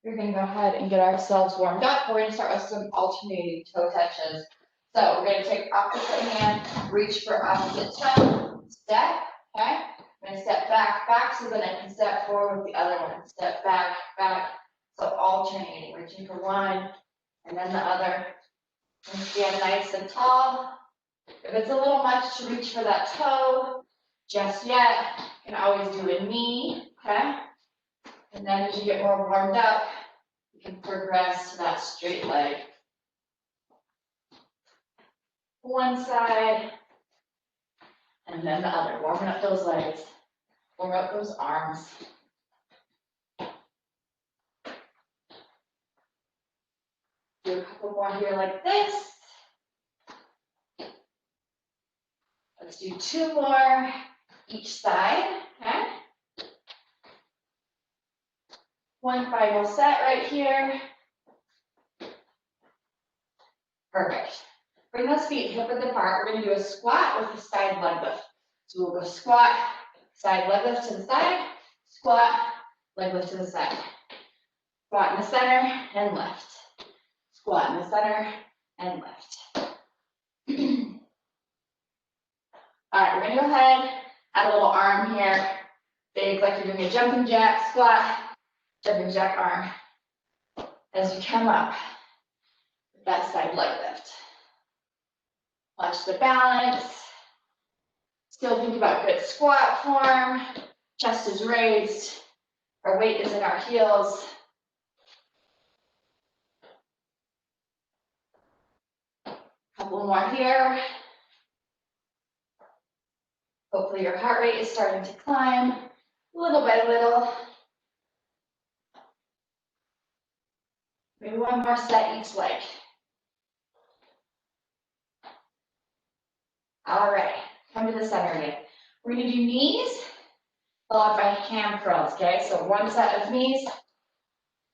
we're going to go ahead and get ourselves warmed up. We're going to start with some alternating toe touches. So we're going to take opposite hand, reach for opposite toe, step, okay? I'm going to step back, back, so then I can step forward with the other one. Step back, back. So alternating, reaching for one, and then the other. And stand nice and tall. If it's a little much to reach for that toe, just yet, you can always do a knee, okay? And then as you get more warmed up, you can progress to that straight leg. One side, and then the other. Warming up those legs. Warm up those arms. Do a couple more here like this. Let's do 2 more each side, okay? One final set right here. Perfect. Bring those feet hip width apart. We're going to do a squat with a side leg lift. So we'll go squat, side leg lift to the side, squat, leg lift to the side. Squat in the center and lift. Squat in the center and lift. All right, we're going to go ahead, add a little arm here. Big, like you're doing a jumping jack squat, jumping jack arm. As you come up with that side leg lift. Watch the balance. Still think about good squat form. Chest is raised. Our weight is in our heels. Couple more here. Hopefully your heart rate is starting to climb little by little. Maybe one more set each leg. All right, come to the center again. We're going to do knees followed by ham curls, okay? So one set of knees,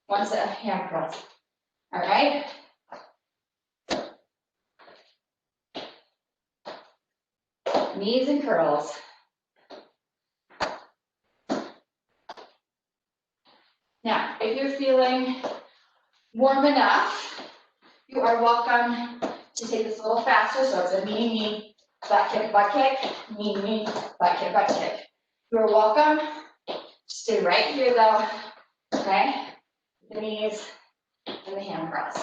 one set of ham curls. All right? Knees and curls. Now, if you're feeling warm enough, you are welcome to take this a little faster. So it's a knee, knee, butt kick, knee, knee, butt kick. You are welcome. Stay right here though, okay? The knees and the ham curls.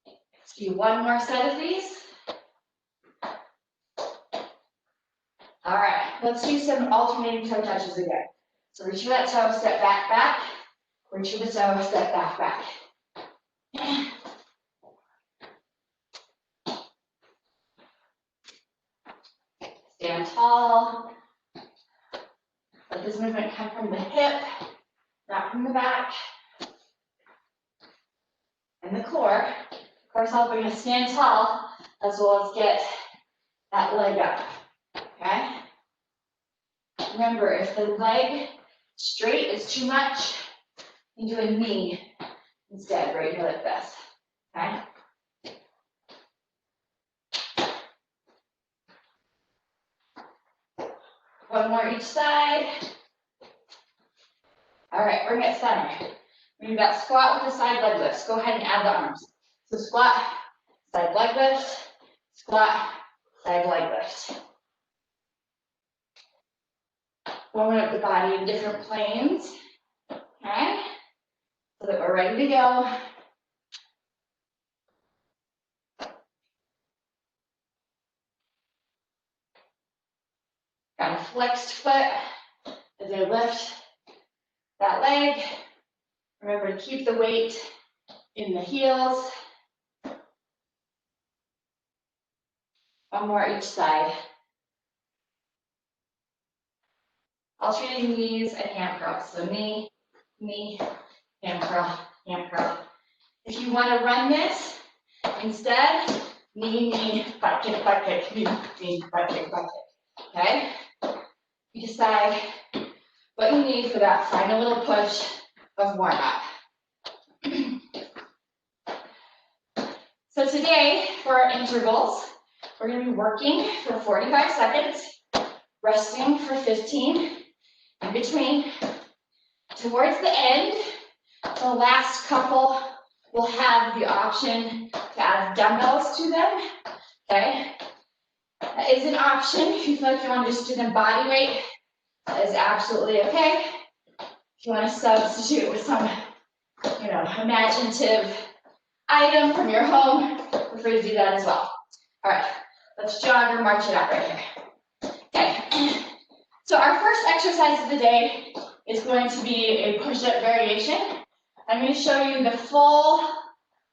Let's do one more set of these. All right, let's do some alternating toe touches again. So reach for that toe, step back, back. Reach for the toe, step back, back. Stand tall. Let this movement come from the hip, not from the back. And the core. Of course, helping us stand tall as well as get that leg up. Okay? Remember, if the leg straight is too much, you do a knee instead, right here like this. Okay? One more each side. All right, bring it center. We're going to squat with the side leg lifts. Go ahead and add the arms. So squat, side leg lift, squat, side leg lift. Warming up the body in different planes. Okay? So that we're ready to go. Got a flexed foot as I lift that leg. Remember to keep the weight in the heels. One more each side. Alternating knees and ham curls. So knee, knee, ham curl, ham curl. If you want to run this, instead, knee, knee, butt kick, knee, knee, butt kick. Okay? You decide what you need for that final little push of warm up. So today, for our intervals, we're going to be working for 45 seconds, resting for 15, in between. Towards the end, the last couple will have the option to add dumbbells to them, okay? That is an option. If you feel like you want to just do them body weight, that is absolutely okay. If you want to substitute with some, imaginative item from your home, feel free to do that as well. All right, let's jog or march it out right here. Okay, so our first exercise of the day is going to be a push-up variation. I'm going to show you the full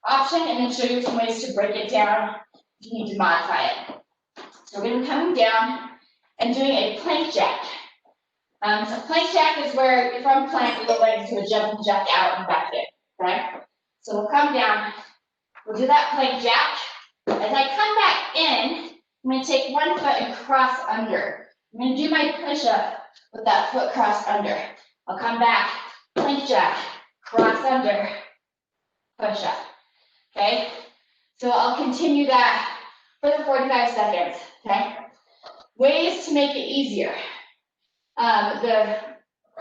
option and then show you some ways to break it down if you need to modify it. So we're going to be coming down and doing a plank jack. So plank jack is where you're from plank with the legs to a jumping jack out and back in, okay? So we'll come down, we'll do that plank jack. As I come back in, I'm going to take one foot and cross under. I'm going to do my push-up with that foot crossed under. I'll come back, plank jack, cross under, push-up, okay? So I'll continue that for the 45 seconds, okay? Ways to make it easier. The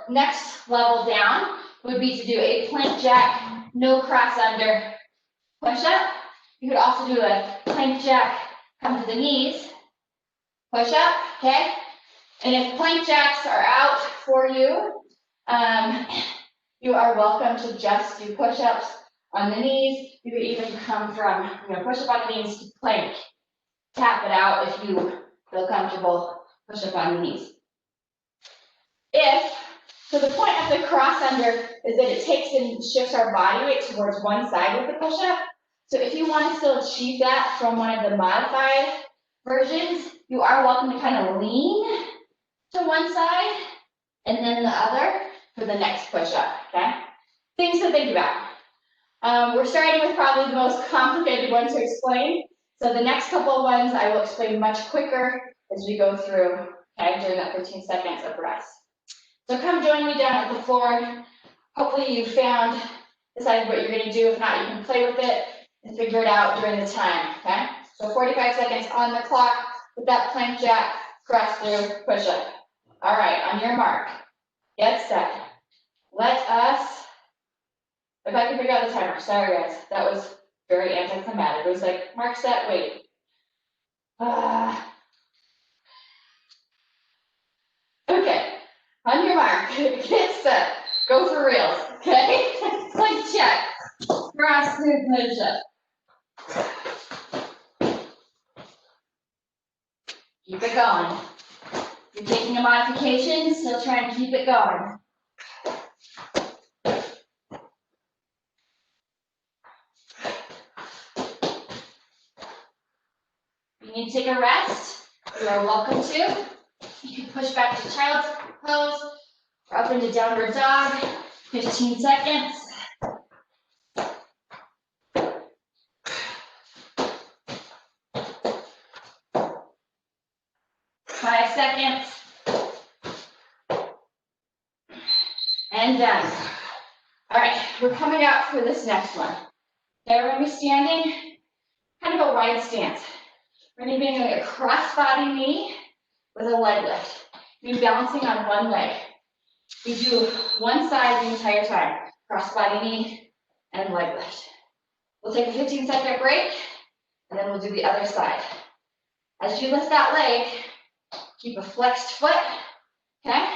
next level down would be to do a plank jack, no cross under, push up. You could also do a plank jack, come to the knees, push up, okay? And if plank jacks are out for you, you are welcome to just do push-ups on the knees. You could even come from, push up on the knees to plank. Tap it out if you feel comfortable, push up on the knees. So the point of the cross under is that it takes and shifts our body weight towards one side with the push-up. So if you want to still achieve that from one of the modified versions, you are welcome to kind of lean to one side and then the other for the next push-up, okay? Things to think about. We're starting with probably the most complicated one to explain. So the next couple of ones I will explain much quicker as we go through, okay, during that 15 seconds of rest. So come join me down at the floor. Hopefully you decided what you're going to do. If not, you can play with it and figure it out during the time, okay? So 45 seconds on the clock with that plank jack, cross through, push up. All right, on your mark, get set. Let us, if I can figure out the timer, sorry guys, that was very anticlimactic. It was like, mark, set, wait. Okay, on your mark, get set, go for reals, okay? Like check, cross through, push up. Keep it going. You're taking a modification, still trying to keep it going. If you need to take a rest, you are welcome to. You can push back to child's pose or up into downward dog, 15 seconds. 5 seconds. And done. All right, we're coming out for this next one. Okay, we're going to be standing, kind of a wide stance. We're going to be doing a cross-body knee with a leg lift. You're balancing on one leg. We do one side the entire time. Cross-body knee and leg lift. We'll take a 15-second break, and then we'll do the other side. As you lift that leg, keep a flexed foot, okay?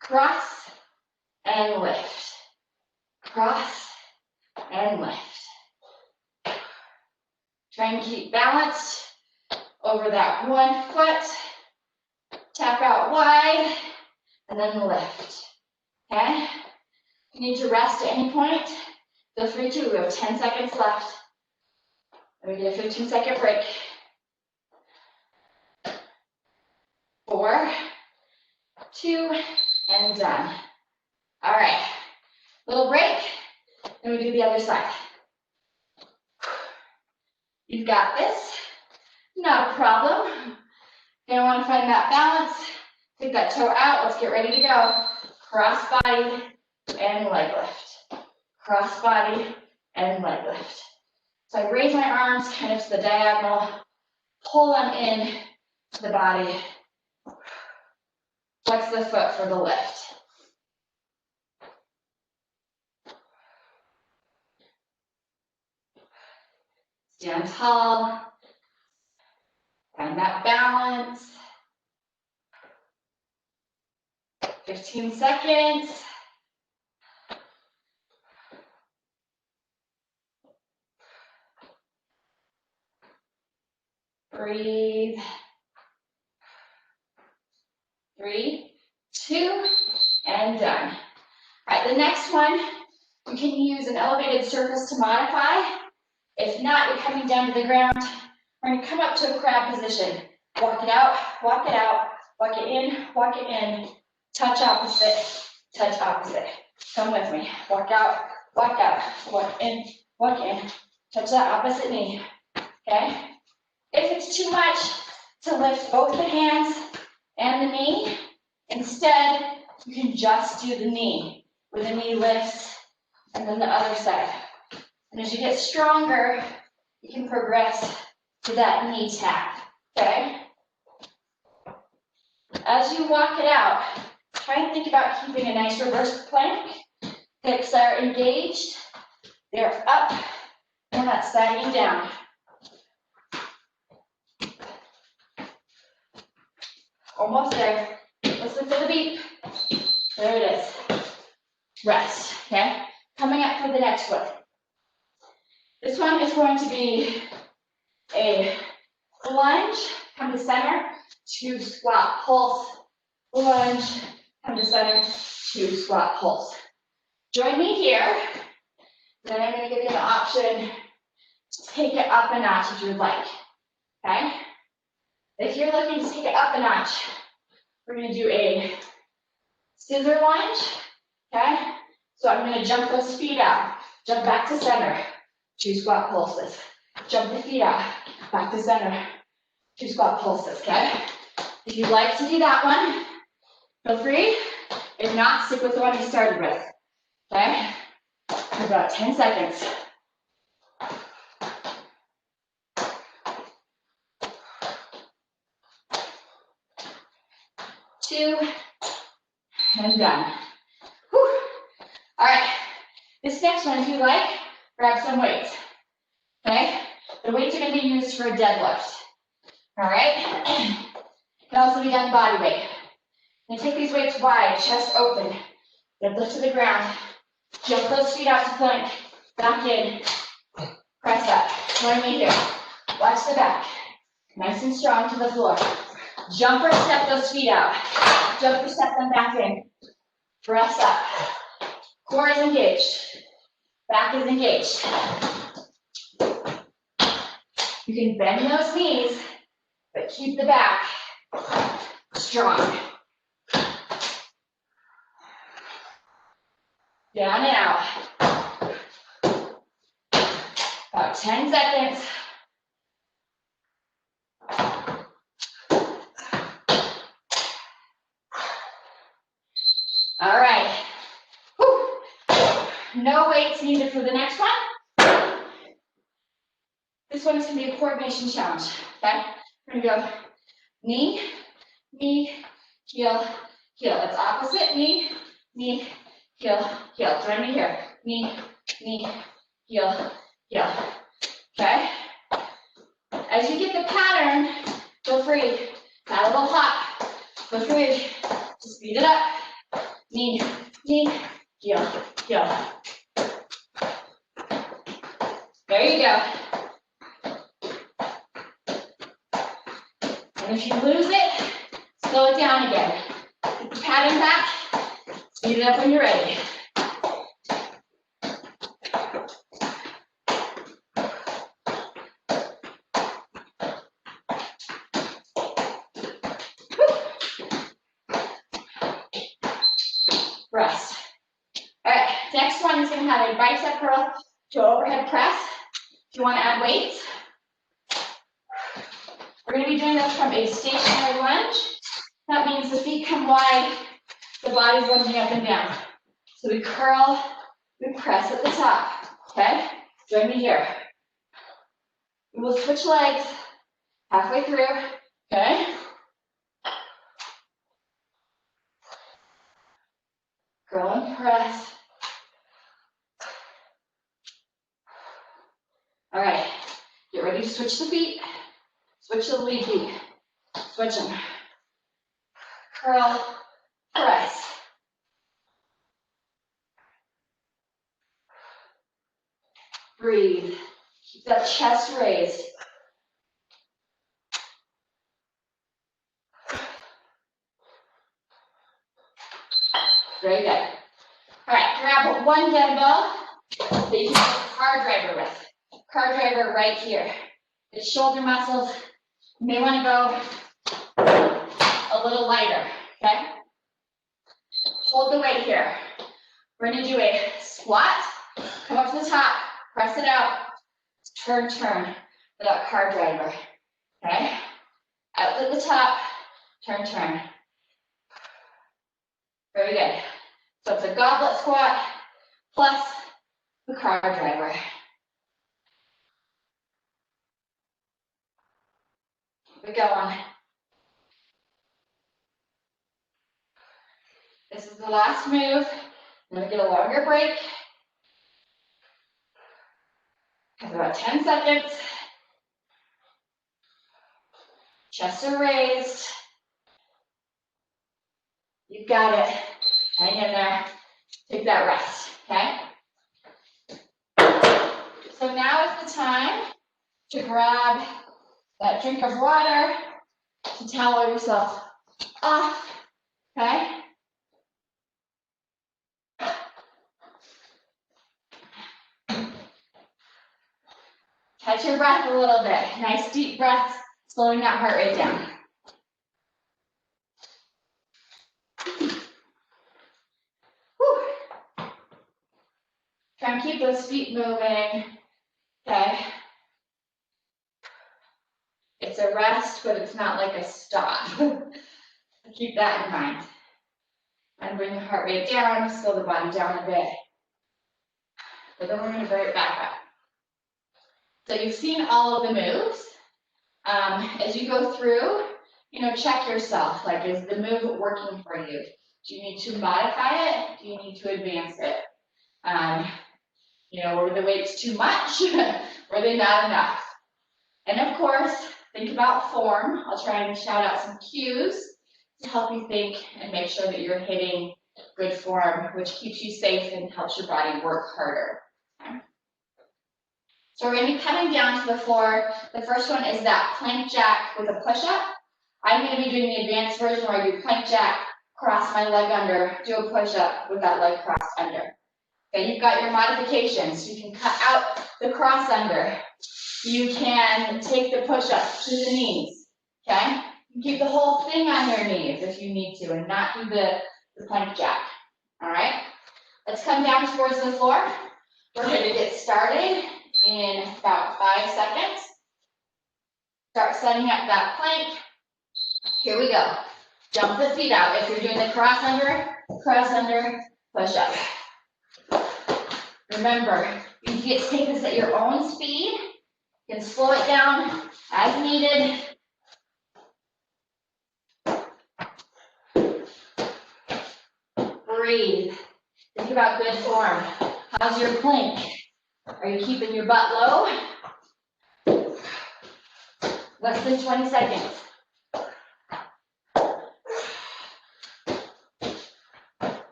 Cross and lift. Cross and lift. Try and keep balanced over that one foot. Tap out wide, and then lift, okay? If you need to rest at any point, feel free to. We have 10 seconds left. And we get a 15-second break. 4, 2, and done. All right, little break, then we do the other side. You've got this, not a problem. You're gonna wanna find that balance. Take that toe out, let's get ready to go. Cross body and leg lift. Cross body and leg lift. So I raise my arms kind of to the diagonal, pull them in to the body. Flex the foot for the lift. Stand tall. Find that balance. 15 seconds. Breathe. 3, 2, and done. All right, the next one, you can use an elevated surface to modify. If not, you're coming down to the ground. We're going to come up to a crab position. Walk it out, walk it out, walk it in, touch opposite, touch opposite. Come with me. Walk out, walk in, touch that opposite knee. Okay? If it's too much to lift both the hands and the knee, instead, you can just do the knee, where the knee lifts, and then the other side. And as you get stronger, you can progress to that knee tap, okay? As you walk it out, try and think about keeping a nice reverse plank. Hips are engaged, they're up, and not sagging down. Almost there. Listen for the beep. There it is. Rest, okay? Coming up for the next one. This one is going to be a lunge, come to center, 2 squat pulse. Lunge, come to center, 2 squat pulse. Join me here. Then I'm going to give you the option to take it up a notch if you'd like, okay? If you're looking to take it up a notch, we're going to do a scissor lunge, okay? So I'm going to jump those feet out, jump back to center, 2 squat pulses. Jump the feet out, back to center, 2 squat pulses, okay? If you'd like to do that one, feel free. If not, stick with the one you started with, okay? For about 10 seconds. 2, and done. Whew. All right, this next one, if you like, grab some weights, okay? The weights are going to be used for a deadlift, all right? Can also be done body weight. And take these weights wide, chest open, deadlift to the ground, jump those feet out to plank, back in, press up. Join me here. Watch the back, nice and strong to the floor. Jump or step those feet out. Jump or step them back in. Press up. Core is engaged. Back is engaged. You can bend those knees, but keep the back strong. Down and out. About 10 seconds. All right. Whew. No weights needed for the next one. This one is going to be a coordination challenge, okay? We're going to go knee, knee, heel, heel. That's opposite, knee, knee, heel, heel. Join me here. Knee, knee, heel, heel. Okay? As you get the pattern, feel free. Add a little hop. Feel free to speed it up. Knee, knee, heel, heel. There you go. And if you lose it, slow it down again. Get the pattern back. Speed it up when you're ready. Rest. All right, next one is going to have a bicep curl to overhead press. If you want to add weights, we're going to be doing this from a stationary lunge. That means the feet come wide, the body's lunging up and down. So we curl, we press at the top, okay? Join me here. We will switch legs halfway through, okay? press. All right, get ready to switch the feet. Switch the lead feet. Switch them. Curl, press. Breathe. Keep that chest raised. Very good. All right, grab one dumbbell that you can do a car driver with. Car driver right here. The shoulder muscles, you may want to go a little lighter, okay? Hold the weight here. We're going to do a squat, come up to the top, press it out, turn for that car driver, okay? Out to the top, turn. Very good. So it's a goblet squat plus the car driver. Keep it going. This is the last move. I'm going to get a longer break. Have about 10 seconds. Chests are raised. You got it. Hang in there. Take that rest, okay? So now is the time to grab that drink of water, to towel yourself off, okay? Catch your breath a little bit. Nice deep breaths, slowing that heart rate down. Whew. Try and keep those feet moving, okay? It's a rest, but it's not like a stop. Keep that in mind. And bring the heart rate down, slow the body down a bit. But then we're going to bring it back up. So you've seen all of the moves. As you go through, check yourself. Like, is the move working for you? Do you need to modify it? Do you need to advance it? Were the weights too much? Were they not enough? And of course, think about form. I'll try and shout out some cues to help you think and make sure that you're hitting good form, which keeps you safe and helps your body work harder. Okay. So we're going to be coming down to the floor. The first one is that plank jack with a push-up. I'm going to be doing the advanced version where I do plank jack, cross my leg under, do a push-up with that leg crossed under. Okay, you've got your modifications. You can cut out the cross under. You can take the push-up to the knees, okay? You can keep the whole thing on your knees if you need to and not do the plank jack, all right? Let's come down towards the floor. We're going to get started in about 5 seconds. Start setting up that plank. Here we go. Jump the feet out. If you're doing the cross under, push up. Remember, you get to take this at your own speed. You can slow it down as needed. Breathe. Think about good form. How's your plank? Are you keeping your butt low? Less than 20 seconds.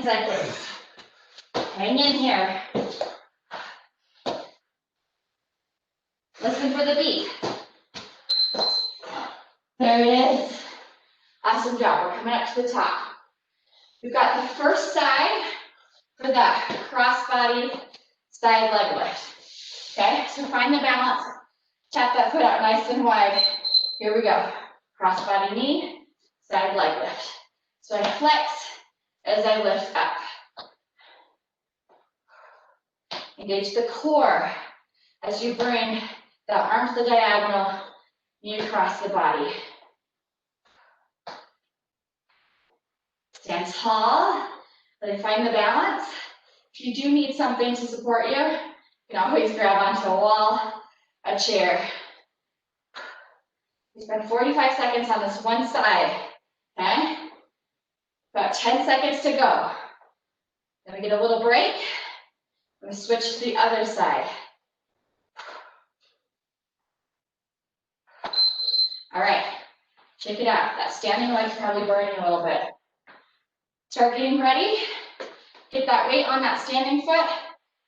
Seconds. Hang in here. Listen for the beat. There it is. Awesome job. We're coming up to the top. We've got the first side for that cross-body side leg lift. Okay, so find the balance. Tap that foot out nice and wide. Here we go. Cross-body knee, side leg lift. So I flex as I lift up. Engage the core as you bring the arms to the diagonal, knee across the body. Stand tall, really find the balance. If you do need something to support you, you can always grab onto a wall, a chair. We spend 45 seconds on this one side, okay? About 10 seconds to go. Then we get a little break. I'm gonna switch to the other side. All right, check it out. That standing leg's probably burning a little bit. Start getting ready. Get that weight on that standing foot.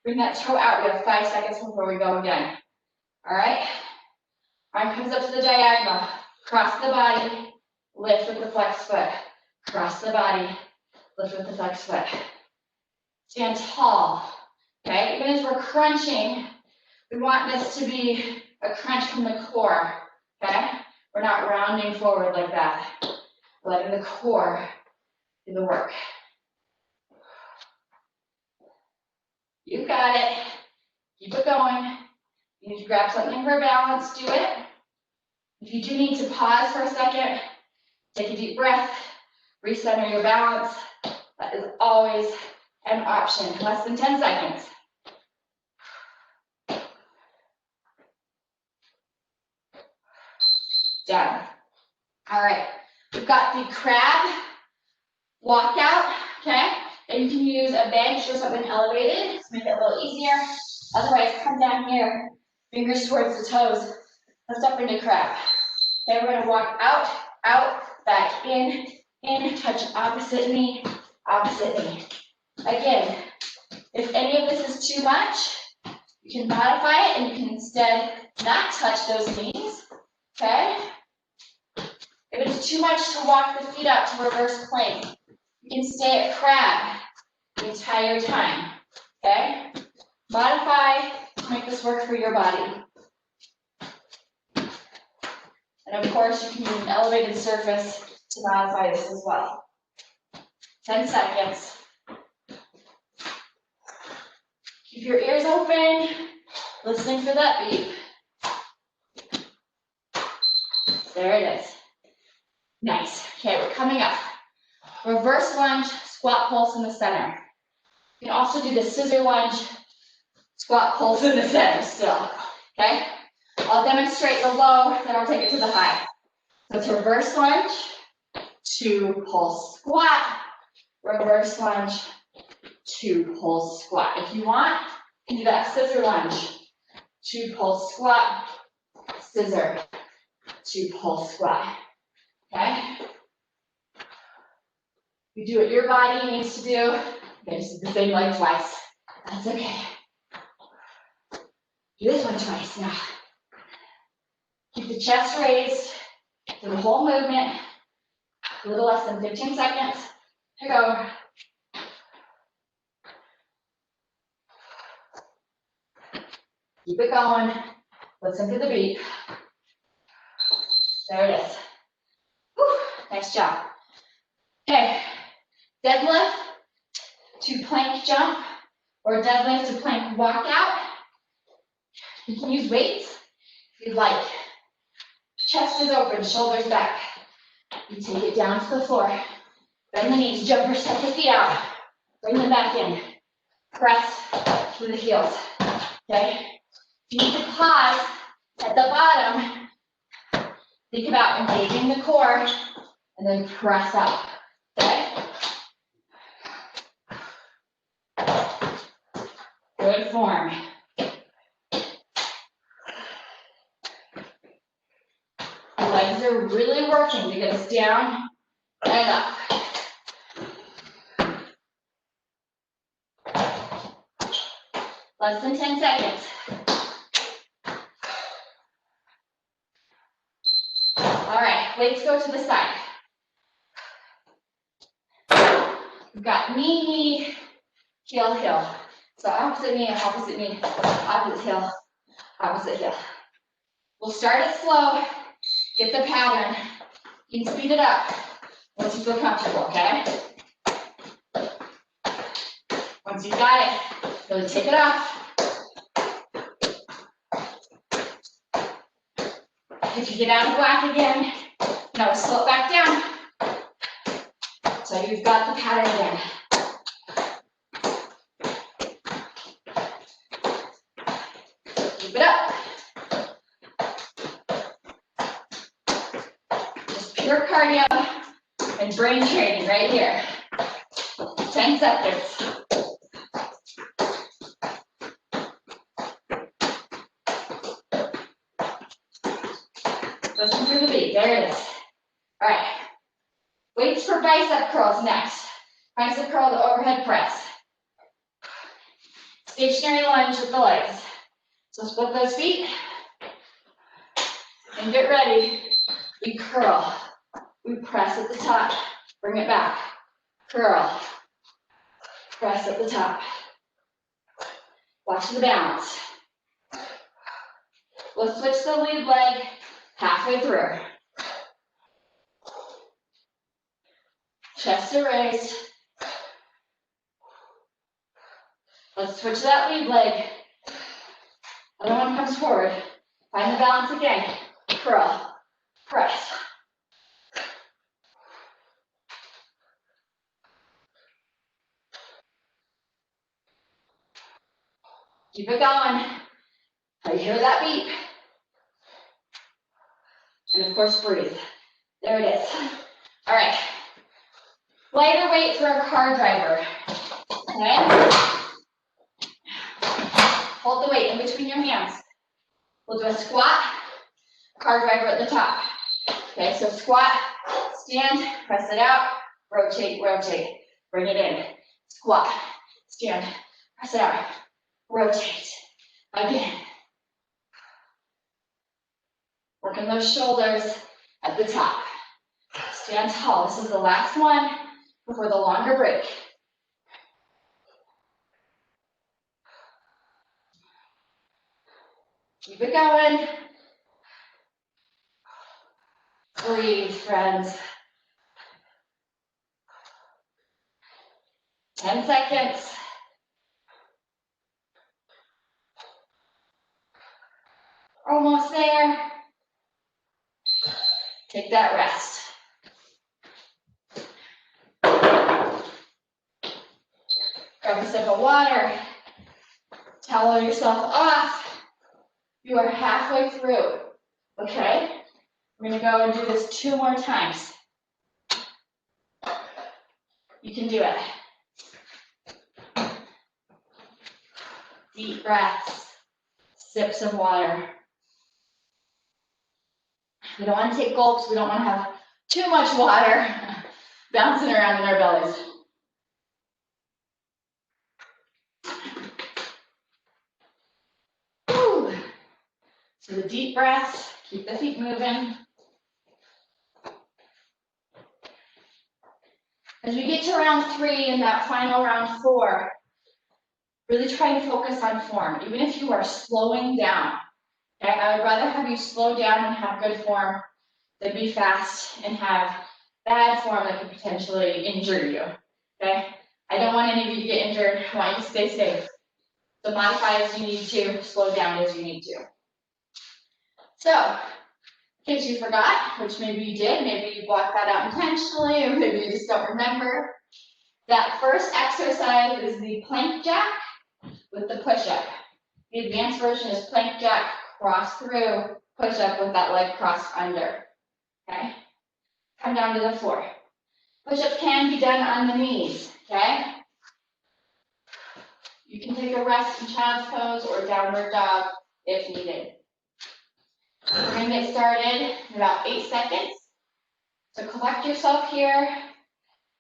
Bring that toe out. We have 5 seconds before we go again. All right? Arm comes up to the diagonal. Cross the body. Lift with the flex foot. Cross the body. Lift with the flex foot. Stand tall. Okay? Even as we're crunching, we want this to be a crunch from the core. Okay? We're not rounding forward like that. We're letting the core do the work. You got it. Keep it going. You need to grab something for balance, do it. If you do need to pause for a second, take a deep breath, recenter your balance. That is always an option. Less than 10 seconds. Down. All right. We've got the crab walkout, okay? And you can use a bench or something elevated to make it a little easier. Otherwise, come down here, fingers towards the toes. Lift up into crab. Okay, we're gonna walk out, out, back in, touch opposite knee, opposite knee. Again, if any of this is too much, you can modify it and you can instead not touch those knees, okay? If it's too much to walk the feet out to reverse plank, you can stay at crab the entire time, okay? Modify to make this work for your body. And of course, you can use an elevated surface to modify this as well. 10 seconds. Keep your ears open, listening for that beep. There it is. Nice. Okay, we're coming up. Reverse lunge, squat pulse in the center. You can also do the scissor lunge, squat pulse in the center still, okay? I'll demonstrate the low, then I'll take it to the high. So it's reverse lunge, 2 pulse squat, reverse lunge, 2 pulse squat. If you want, you can do that scissor lunge, 2 pulse squat, scissor, 2 pulse squat, okay? You do what your body needs to do. Okay, just do the same leg twice. That's okay. Do this one twice now. Keep the chest raised for the whole movement. A little less than 15 seconds to go. Keep it going. Listen to the beat. There it is. Whew, nice job. Okay, deadlift to plank jump or deadlift to plank walkout. You can use weights if you'd like. Chest is open, shoulders back. You take it down to the floor. Bend the knees, jump or step the feet out. Bring them back in. Press through the heels. Okay? If you need to pause at the bottom, think about engaging the core and then press up. Okay? Good form. Legs are really working to get us down and up. Less than 10 seconds. All right, weights go to the side. We've got knee, knee, heel, heel. So opposite knee, opposite heel, opposite heel. We'll start it slow. Get the pattern. You can speed it up once you feel comfortable, okay? Once you've got it, really take it off. If you get out of whack again, now slow it back down. So you've got the pattern again. Keep it up. Pure cardio and brain training right here. 10 seconds. Listen for the beat. There it is. All right. Weights for bicep curls next. Bicep curl to overhead press. Stationary lunge with the legs. So split those feet. And get ready. We curl. We press at the top. Bring it back. Curl. Press at the top. Watch the balance. We'll switch the lead leg halfway through. Chest to raise. Let's switch that lead leg. Other one comes forward. Find the balance again. Curl. Press. Keep it going. I hear that beat. And of course, breathe. There it is. All right. Lighter weight for a car driver. Okay? Hold the weight in between your hands. We'll do a squat, car driver at the top. Okay, so squat, stand, press it out, rotate, rotate. Bring it in. Squat, stand, press it out, rotate. Again. Working those shoulders at the top. Stand tall. This is the last one before the longer break. Keep it going. Breathe, friends. 10 seconds. Almost there. Take that rest. Grab a sip of water. Towel yourself off. You are halfway through. Okay? We're going to go and do this 2 more times. You can do it. Deep breaths. Sips of water. We don't want to take gulps. We don't want to have too much water bouncing around in our bellies. Whew. So the deep breaths, keep the feet moving. As we get to round 3 and that final round 4, really try and focus on form, even if you are slowing down. Okay? I would rather have you slow down and have good form than be fast and have bad form that could potentially injure you. Okay? I don't want any of you to get injured. I want you to stay safe. So modify as you need to, slow down as you need to. So, in case you forgot, which maybe you did, maybe you blocked that out intentionally, or maybe you just don't remember, that first exercise is the plank jack with the push-up. The advanced version is plank jack, cross through, push-up with that leg crossed under. Okay? Come down to the floor. Push-up can be done on the knees, okay? You can take a rest in child's pose or downward dog if needed. We're going to get started in about 8 seconds. So collect yourself here,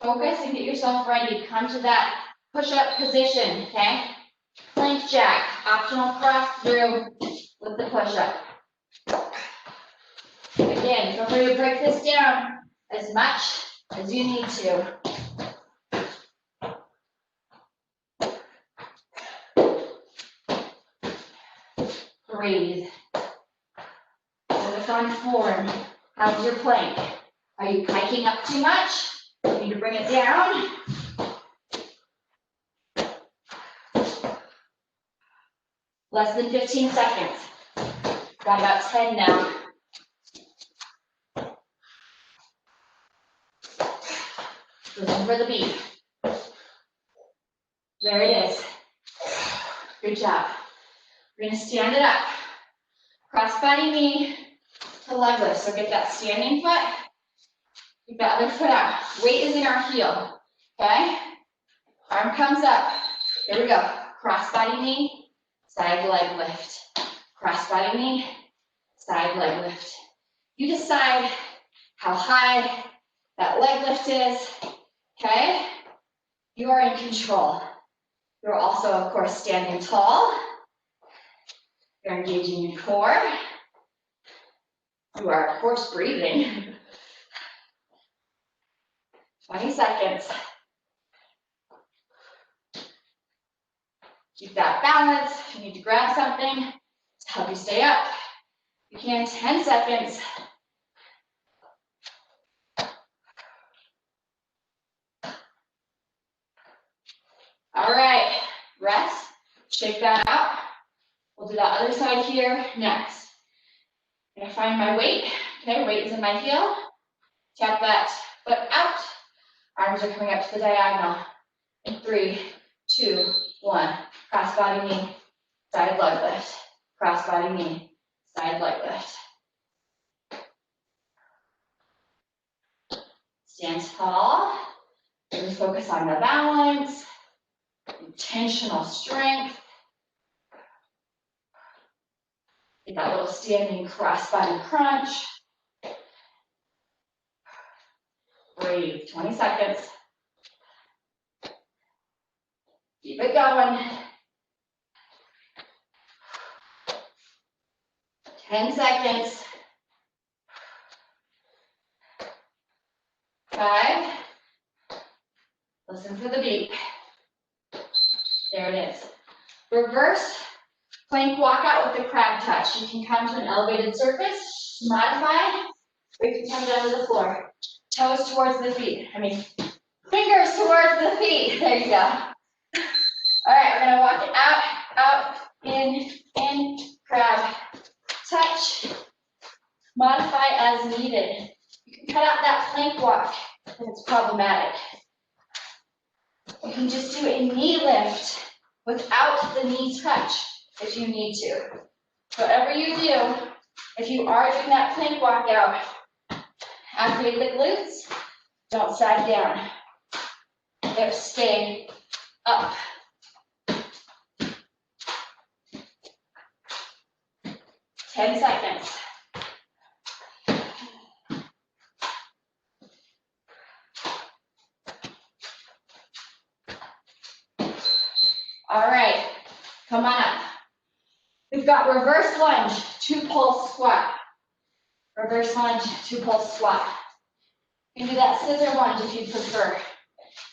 focus and get yourself ready. Come to that push-up position, okay? Plank jack, optional cross through with the push-up. Again, feel free to break this down as much as you need to. Breathe. Focus on form. How's your plank? Are you hiking up too much? You need to bring it down. Less than 15 seconds. Got about 10 now. Listen for the beat. There it is. Good job. We're going to stand it up. Cross body knee to leg lift. So get that standing foot. Keep that other foot out. Weight is in our heel. Okay? Arm comes up. Here we go. Cross body knee, side leg lift. Cross body knee, side leg lift. You decide how high that leg lift is, okay? You are in control. You're also, of course, standing tall. You're engaging your core. You are, of course, breathing. 20 seconds. Keep that balance. If you need to grab something to help you stay up, you can. 10 seconds. All right, rest. Shake that out. We'll do that other side here next. I'm gonna find my weight. Okay, weight is in my heel. Tap that foot out. Arms are coming up to the diagonal. In 3, 2, 1. Cross body knee, side leg lift. Cross body knee, side leg lift. Stand tall. Really focus on the balance. Intentional strength. Get that little standing cross body crunch. Breathe, 20 seconds. Keep it going. 10 seconds. 5. Listen for the beat. There it is. Reverse plank walkout with the crab touch. You can come to an elevated surface, modify, or you can come down to the floor. Toes towards the feet. Fingers towards the feet. There you go. All right, we're gonna walk it out, out, in, crab, touch. Modify as needed. You can cut out that plank walk if it's problematic. You can just do a knee lift without the knee touch if you need to. Whatever you do, if you are doing that plank walk out, activate the glutes, don't sag down. Hips stay up. 10 seconds. All right, come on up. We've got reverse lunge, 2 pulse squat. Reverse lunge, 2 pulse squat. You can do that scissor lunge if you prefer.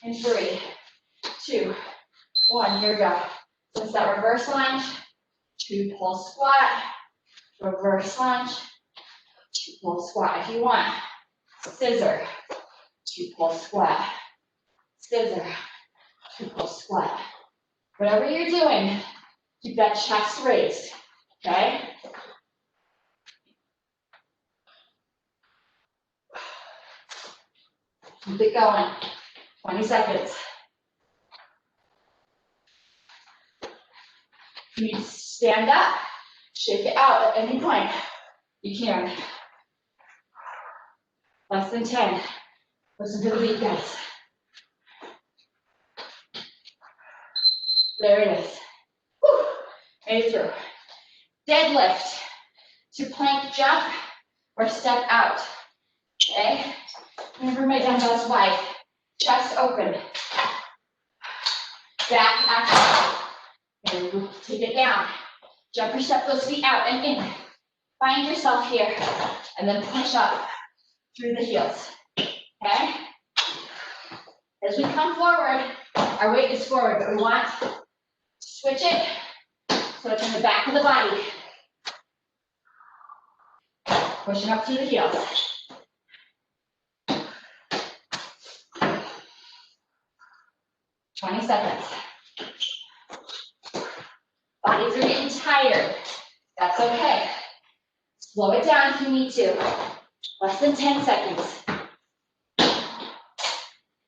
In 3, 2, 1, here we go. So it's that reverse lunge, 2 pulse squat, reverse lunge, 2 pulse squat. If you want, scissor, 2 pulse squat, scissor, 2 pulse squat. Whatever you're doing, keep that chest raised, okay? Keep it going. 20 seconds. You need to stand up, shake it out at any point. You can. Less than 10. Listen to the beat, guys. There it is. Whew. Right through. Deadlift to plank jump or step out. Okay? Remember my dumbbells wide. Chest open. Back active. And take it down. Jump or step those feet out and in. Find yourself here. And then push up through the heels. Okay? As we come forward, our weight is forward, but we want to switch it so it's in the back of the body. Pushing up through the heels. Twenty seconds. Bodies are getting tired. That's okay. Slow it down if you need to. Less than 10 seconds.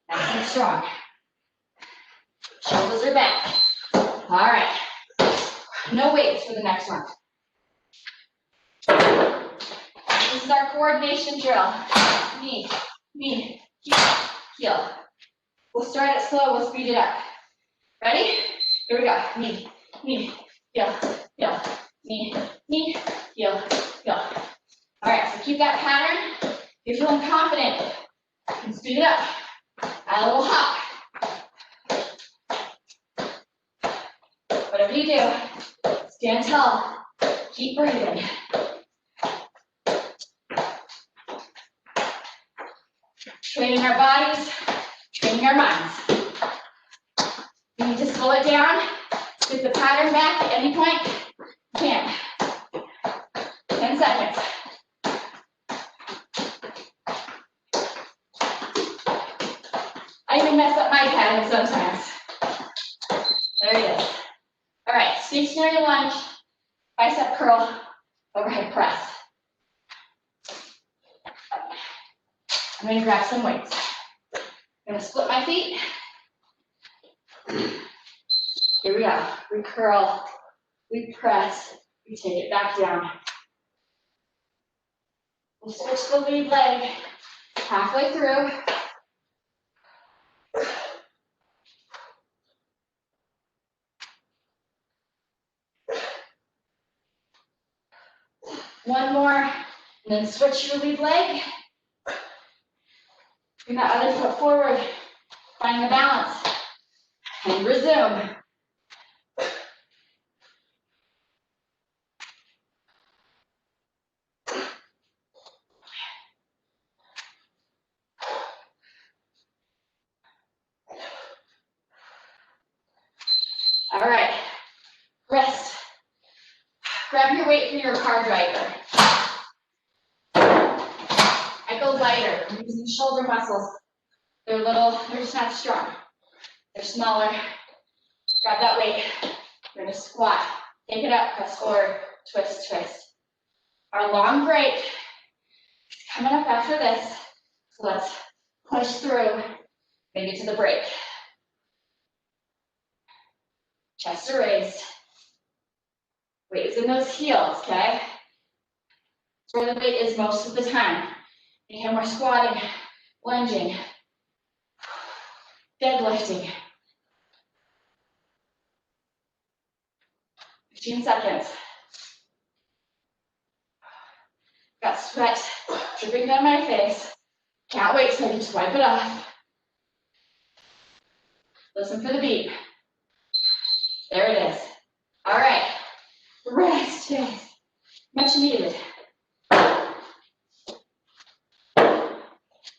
Nice and strong. Shoulders are back. All right. No weights for the next one. This is our coordination drill. Knee, heel. We'll start it slow, we'll speed it up. Ready? Here we go. Knee, knee, heel, heel, knee, knee, heel, heel. All right, so keep that pattern. If you're feeling confident, you can speed it up. Add a little hop. Whatever you do, stand tall. Keep breathing. Training our bodies, training our minds. You need to slow it down, get the pattern back at any point. You can. 10 seconds. I even mess up my pattern sometimes. There it is. All right, stationary lunge, bicep curl, overhead press. I'm going to grab some weights. I'm going to split my feet. Here we go. We curl, we press, we take it back down. We'll switch the lead leg halfway through. One more, and then switch your lead leg. Bring that other foot forward, find the balance, and resume. All right, rest. Grab your weight for your car driver. I go lighter. I'm using shoulder muscles. They're just not strong. They're smaller. Grab that weight. We're gonna squat. Take it up, press forward, twist, twist. Our long break is coming up after this. So let's push through, maybe to the break. Chest are raised. Weight is in those heels, okay? That's where the weight is most of the time. And we're squatting, lunging, deadlifting. 15 seconds. Got sweat dripping down my face. Can't wait so I can just wipe it off. Listen for the beat. There it is. All right. Rest. Much needed.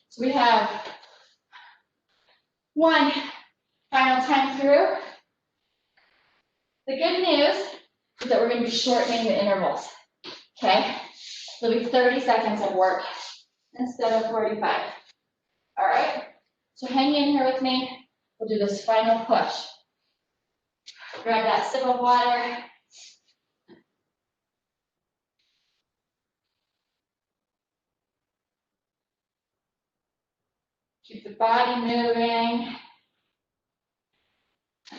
So we have one final time through. The good news is that we're going to be shortening the intervals. Okay? It'll be 30 seconds of work instead of 45. All right? So hang in here with me. We'll do this final push. Grab that sip of water. Keep the body moving.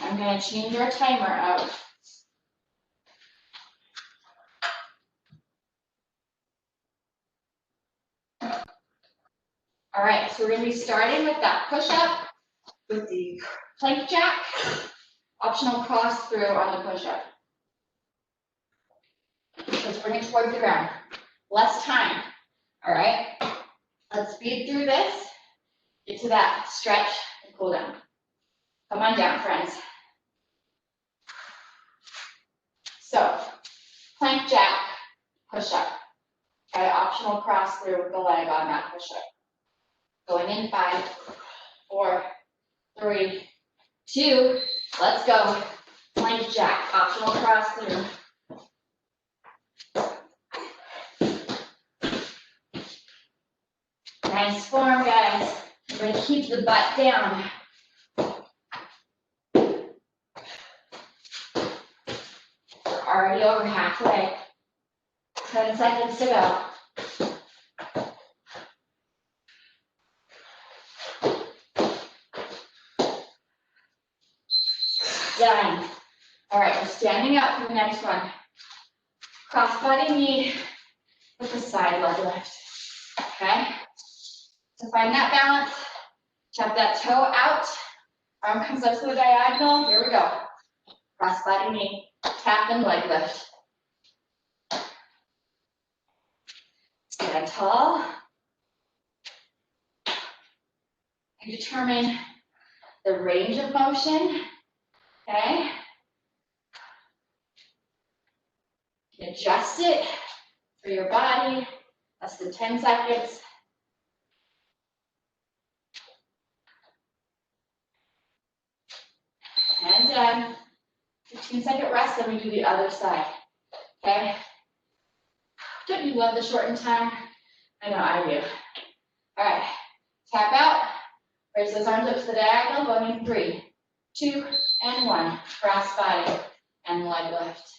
I'm going to change our timer out. All right, so we're going to be starting with that push-up with the plank jack, optional cross through on the push-up. Let's bring it towards the ground. Less time, all right? Let's speed through this, get to that stretch and cool down. Come on down, friends. So, plank jack, push-up. Okay, optional cross through with the leg on that push-up. Going in 5, 4, 3, 2, let's go. Plank jack, optional cross through. Nice form, guys. We're going to keep the butt down. We're already over halfway. 10 seconds to go. Done. All right, we're standing up for the next one. Cross body knee with the side leg lift. Okay? So find that balance. Tap that toe out. Arm comes up to the diagonal. Here we go. Cross body knee, tap and leg lift. Stand tall. And determine the range of motion. Okay. You can adjust it for your body. Less than 10 seconds. And done. 15-second rest, then we do the other side. Okay? Don't you love the shortened time? I know I do. All right. Tap out. Raise those arms up to the diagonal. Going in 3, 2, and 1. Cross body and leg lift.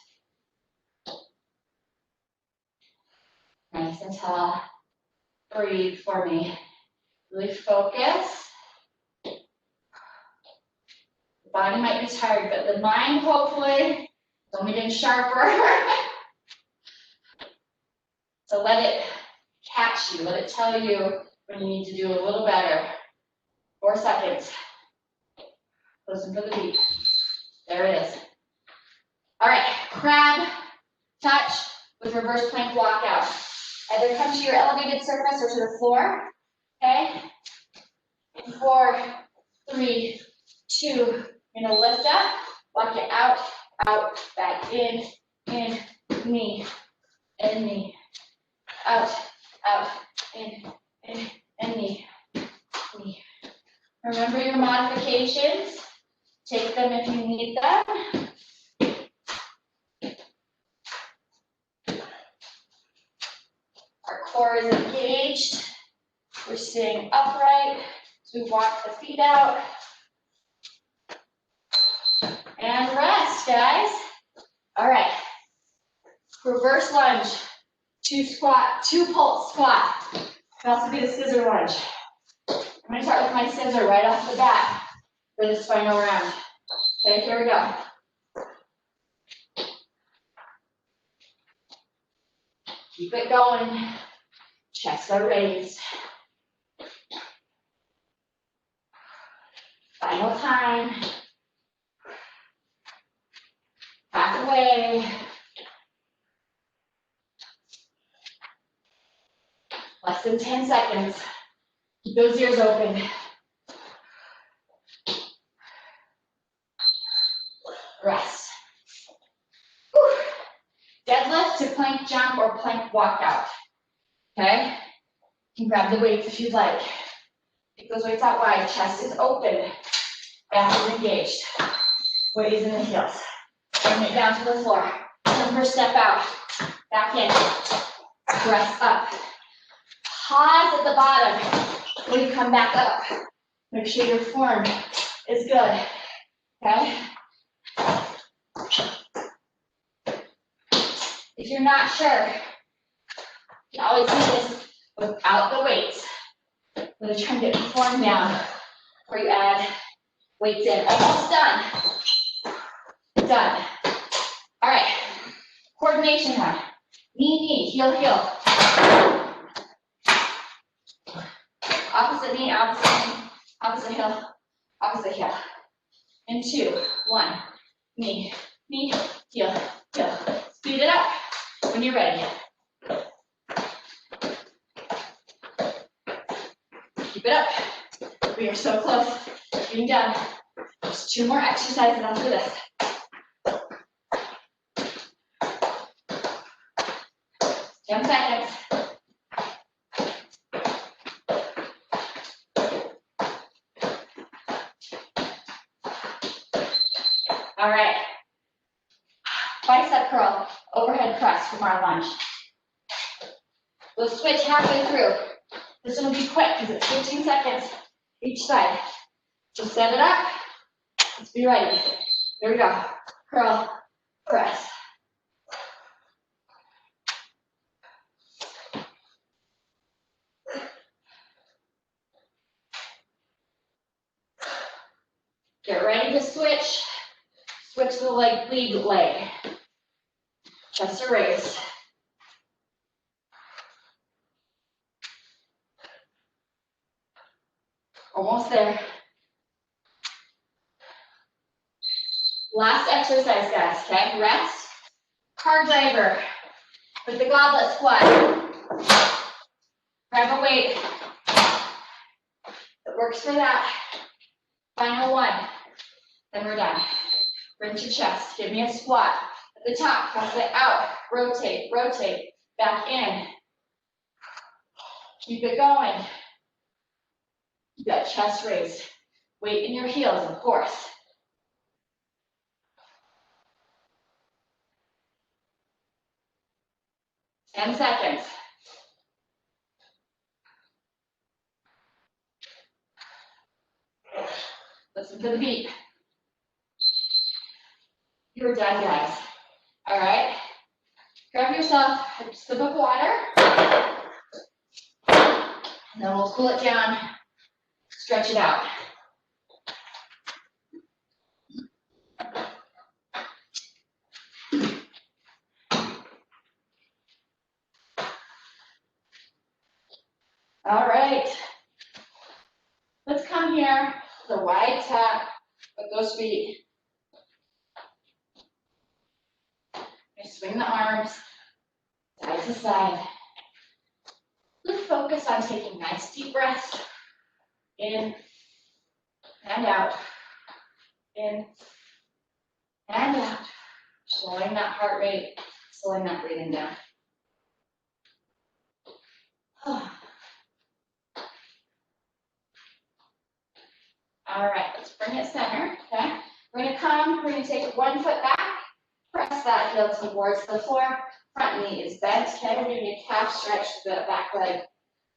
Nice and tall. Breathe for me. Really focus. The body might be tired, but the mind hopefully is only getting sharper. So let it catch you. Let it tell you when you need to do a little better. 4 seconds. Listen for the beat. There it is. All right, crab touch with reverse plank walkout. Either come to your elevated surface or to the floor. Okay? In 4, 3, 2, you're gonna lift up, walk it out, out, back in, knee, and knee, out, in, and knee, knee. Remember your modifications. Take them if you need them. Our core is engaged. We're sitting upright. So we walk the feet out. And rest, guys. All right. Reverse lunge. 2 squat, 2 pull squat. Can also be the scissor lunge. I'm going to start with my scissor right off the bat for this final round. Okay, here we go. Keep it going. Chest are raised. Final time. Back away. Less than 10 seconds. Keep those ears open. Rest. Whew. Deadlift to plank jump or plank walkout. Okay? You can grab the weights if you'd like. Take those weights out wide. Chest is open. Back is engaged. Weight is in the heels. Bring it down to the floor. First step out. Back in. Press up. Pause at the bottom when you come back up. Make sure your form is good. Okay? If you're not sure, you can always do this without the weights. I'm going to try and get the form down before you add weights in. Almost done. Done. All right. Coordination time. Knee, knee, heel, heel. Opposite knee, opposite heel, opposite heel. And 2, 1, knee, knee, heel, heel. Speed it up when you're ready. Keep it up. We are so close to being done. Just 2 more exercises after this. 10 seconds. All right. Bicep curl, overhead press from our lunge. We'll switch halfway through. This one will be quick because it's 15 seconds each side. Just set it up. Let's be ready. Here we go. Curl, press. Get ready to switch. Switch the lead leg. Chest are raised. Almost there. Last exercise, guys, okay? Rest. Car driver. With the goblet squat. Grab a weight. It works for that. Final one. Then we're done. Rinse your chest. Give me a squat. At the top, press it out. Rotate, rotate. Back in. Keep it going. Keep that chest raised. Weight in your heels, of course. Ten seconds. Listen to the beat. You're done, guys. All right. Grab yourself a sip of water. And then we'll cool it down. Stretch it out. All right. Let's come here. The wide tap with those feet. Swing the arms side to side. Let's focus on taking nice deep breaths. In and out. In and out. Slowing that heart rate, slowing that breathing down. All right, let's bring it center, okay? We're gonna take 1 foot back, press that heel towards the floor, front knee is bent, okay? We're gonna get a calf stretch to the back leg,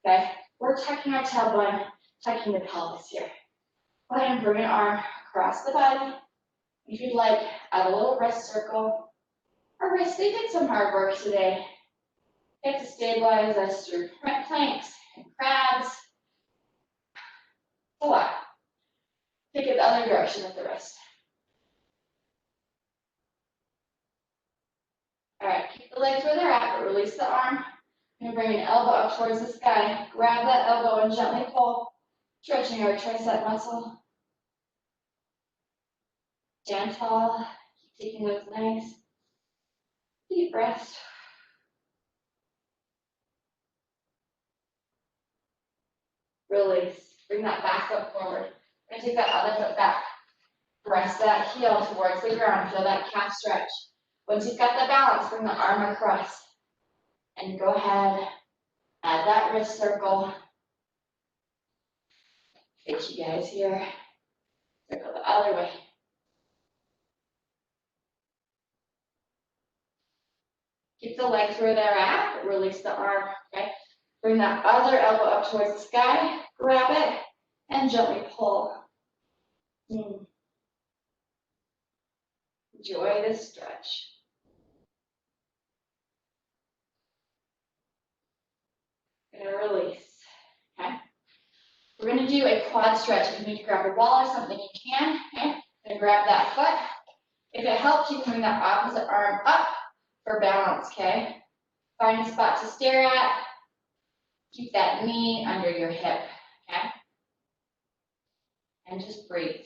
okay? We're tucking our tailbone, tucking the pelvis here. Go ahead and bring an arm across the body. If you'd like, add a little wrist circle. Our wrists, they did some hard work today. Get to stabilize us through planks and crabs. A lot. Take it the other direction with the wrist. All right, keep the legs where they're at, but release the arm. I'm gonna bring an elbow up towards the sky. Grab that elbow and gently pull, stretching our tricep muscle. Stand tall, keep taking those nice deep breaths. Release, bring that back up forward. We're gonna take that other foot back. Press that heel towards the ground, feel that calf stretch. Once you've got the balance, bring the arm across. And go ahead, add that wrist circle. Take you guys here. Circle the other way. Keep the legs where they're at, release the arm, okay? Bring that other elbow up towards the sky, grab it, and gently pull. Enjoy this stretch. And release, okay? We're gonna do a quad stretch. If you need to grab a wall or something, you can, okay? And grab that foot. If it helps, you can bring that opposite arm up for balance, okay? Find a spot to stare at. Keep that knee under your hip, okay? And just breathe.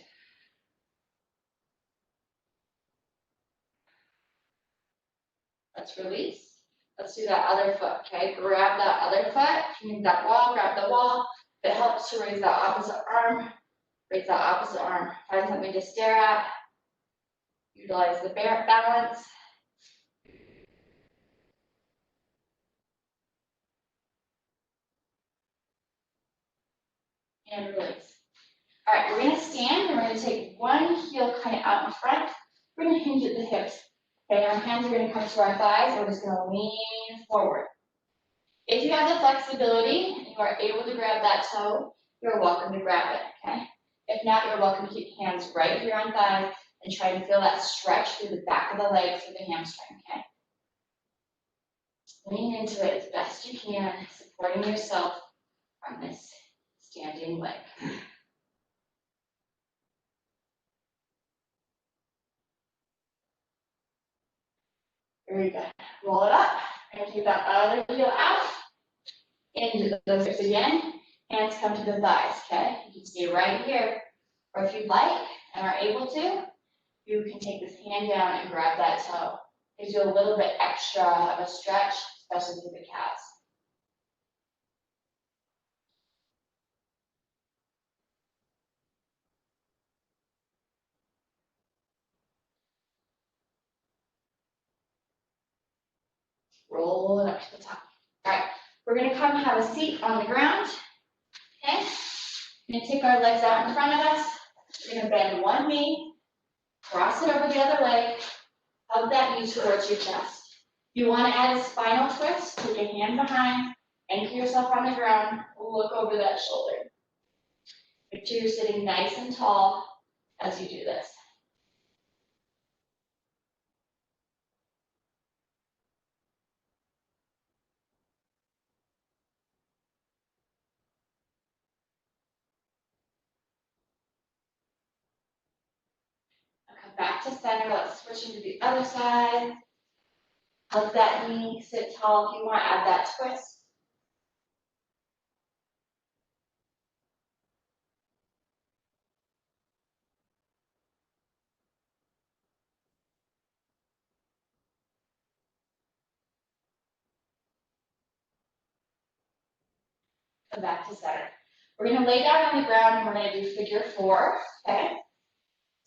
Let's release. Let's do that other foot, okay? Grab that other foot. If you need that wall, grab the wall. If it helps to raise that opposite arm, raise that opposite arm. Find something to stare at. Utilize the balance. And release. All right, we're gonna stand and we're gonna take one heel kind of out in front. We're gonna hinge at the hips. Okay, our hands are gonna come to our thighs. We're just gonna lean forward. If you have the flexibility and you are able to grab that toe, you're welcome to grab it, okay? If not, you're welcome to keep hands right here on thighs and try and feel that stretch through the back of the leg through the hamstring, okay? Lean into it as best you can, supporting yourself on this standing leg. Very good. Roll it up. And take that other heel out. Into those hips again. Hands come to the thighs, okay? You can stay right here. Or if you'd like and are able to, you can take this hand down and grab that toe. Gives you a little bit extra of a stretch, especially through the calves. Roll it up to the top. All right, we're gonna come have a seat on the ground, okay? We're gonna take our legs out in front of us. We're gonna bend one knee, cross it over the other leg, hug that knee towards your chest. You wanna add a spinal twist, take a hand behind, anchor yourself on the ground, look over that shoulder. Make sure you're sitting nice and tall as you do this. Come back to center, let's switch into the other side. Hug that knee, sit tall if you want, add that twist. Come back to center. We're gonna lay down on the ground and we're gonna do figure four, okay?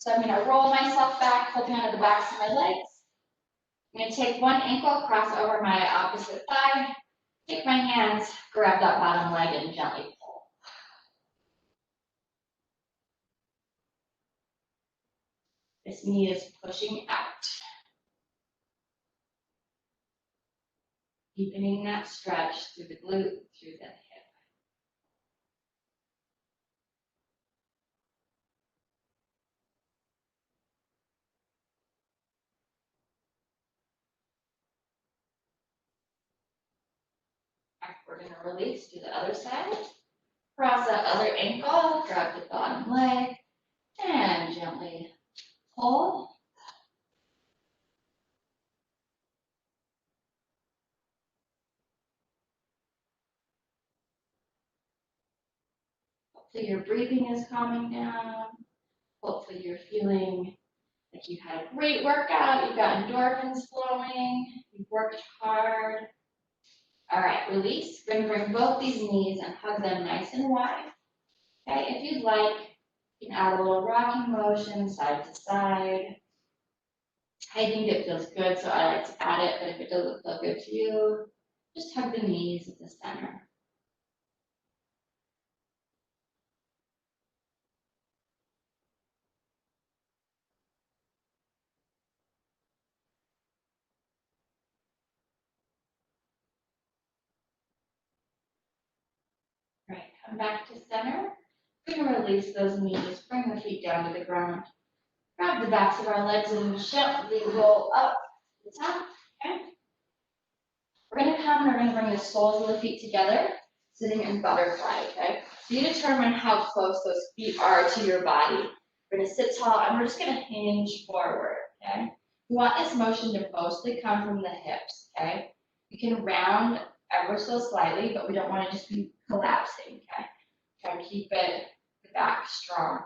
So I'm gonna roll myself back, holding onto the backs of my legs. I'm gonna take one ankle, cross over my opposite thigh, take my hands, grab that bottom leg and gently pull. This knee is pushing out. Deepening that stretch through the glute, through the hip. We're gonna release to the other side. Cross that other ankle, grab the bottom leg, and gently pull. Hopefully your breathing is calming down. Hopefully you're feeling like you had a great workout, you've got endorphins flowing, you've worked hard. All right, release. We're gonna bring both these knees and hug them nice and wide. Okay, if you'd like, you can add a little rocking motion side to side. I think it feels good, so I like to add it, but if it doesn't feel good to you, just hug the knees at the center. All right, come back to center. We're gonna release those knees, bring the feet down to the ground. Grab the backs of our legs and gently roll up to the top, okay? We're gonna come and we're gonna bring the soles of the feet together, sitting in butterfly, okay? So you determine how close those feet are to your body. We're gonna sit tall and we're just gonna hinge forward, okay? We want this motion to mostly come from the hips, okay? You can round ever so slightly, but we don't wanna just be collapsing, okay? Try to keep it, the back strong.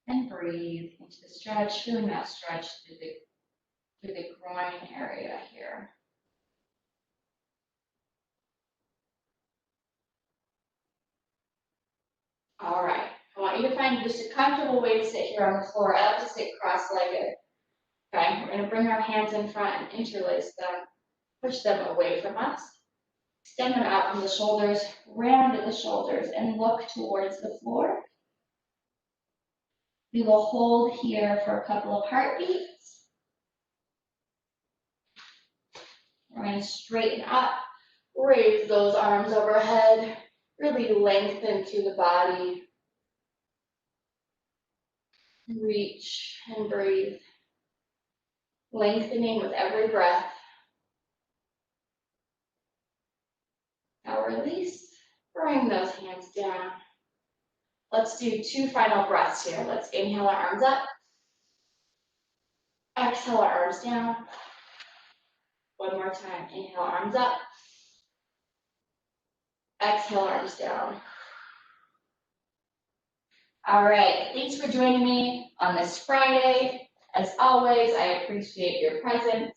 And breathe into the stretch, feeling that stretch through the groin area here. All right, I want you to find just a comfortable way to sit here on the floor. I like to sit cross-legged. Okay, we're gonna bring our hands in front and interlace them, push them away from us. Extend them out from the shoulders, round at the shoulders, and look towards the floor. We will hold here for a couple of heartbeats. We're going to straighten up, raise those arms overhead, really lengthen through the body. Reach and breathe, lengthening with every breath. Now release, bring those hands down. Let's do 2 final breaths here. Let's inhale our arms up. Exhale our arms down. One more time. Inhale arms up. Exhale arms down. All right, thanks for joining me on this Friday. As always, I appreciate your presence.